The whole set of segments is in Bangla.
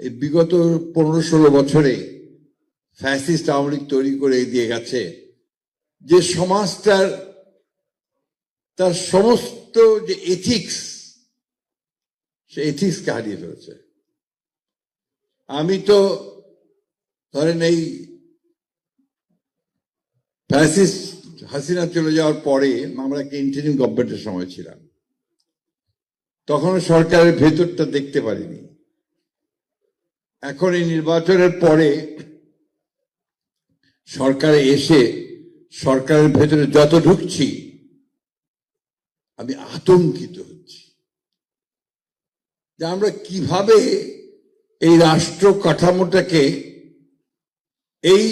এই বিগত 15-16 বছরে ফ্যাসিস্ট আওয়ামী লীগ তৈরি করে দিয়ে গেছে, যে সমাজটার তার সমস্ত যে এথিক্স, সে এথিক্সকে হারিয়ে ফেলেছে। আমি তো ধরেন এই ফ্যাসিস্ট হাসিনা চলে যাওয়ার পরে আমরা একটা ইন্টারিম গভর্নমেন্টের সময় ছিলাম, তখন সরকারের ভেতরটা দেখতে পারিনি। এখন এই নির্বাচনের পরে সরকারে এসে সরকারের ভেতরে যত ঢুকছি আমি আতঙ্কিত হচ্ছি যে আমরা কিভাবে এই রাষ্ট্র কাঠামোটাকে এই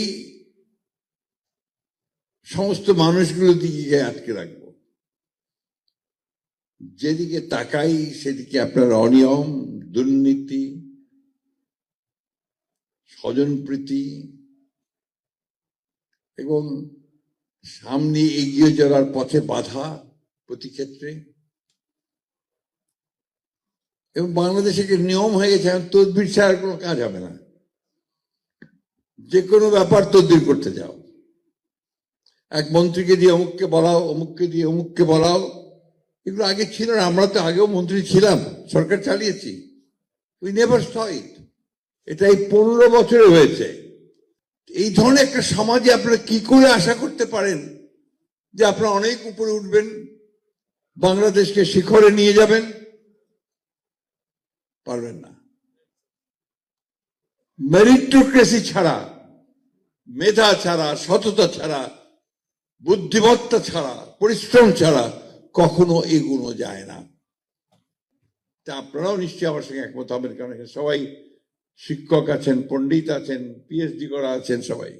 সমস্ত মানুষগুলো দিকে আটকে রাখবো। যেদিকে তাকাই সেদিকে আপনার অনিয়ম, দুর্নীতি, স্বজনপ্রীতি এবং সামনে এগিয়ে যাওয়ার পথে বাধা প্রতি ক্ষেত্রে। এবং বাংলাদেশে নিয়ম হয়ে গেছে তদবির ছাড়া কোনো কাজ হবে না, যে কোনো ব্যাপার তদবির করতে যাও, এক মন্ত্রীকে দিয়ে অমুককে বলাও, অমুককে দিয়ে অমুককে বলাও। এগুলো আগে ছিল না, আমরা তো আগেও মন্ত্রী ছিলাম, সরকার চালিয়েছি। উই নেভার স ইট। এটা এই 15 বছরে হয়েছে। এই ধরনের একটা সমাজে আপনারা কি করে আশা করতে পারেন যে আপনারা অনেক উপরে উঠবেন, বাংলাদেশকে শিখরে নিয়ে যাবেন? পারবেন না। মেরিটোক্রেসি ছাড়া, মেধা ছাড়া, সততা ছাড়া, বুদ্ধিমত্তা ছাড়া, পরিশ্রম ছাড়া কখনো এগুলো যায় না। তা আপনারাও নিশ্চয়ই আমার সঙ্গে একমত হবেন, কারণ সবাই শিক্ষক আছেন, পণ্ডিত আছেন, পিএইচডি করা আছেন সবাই।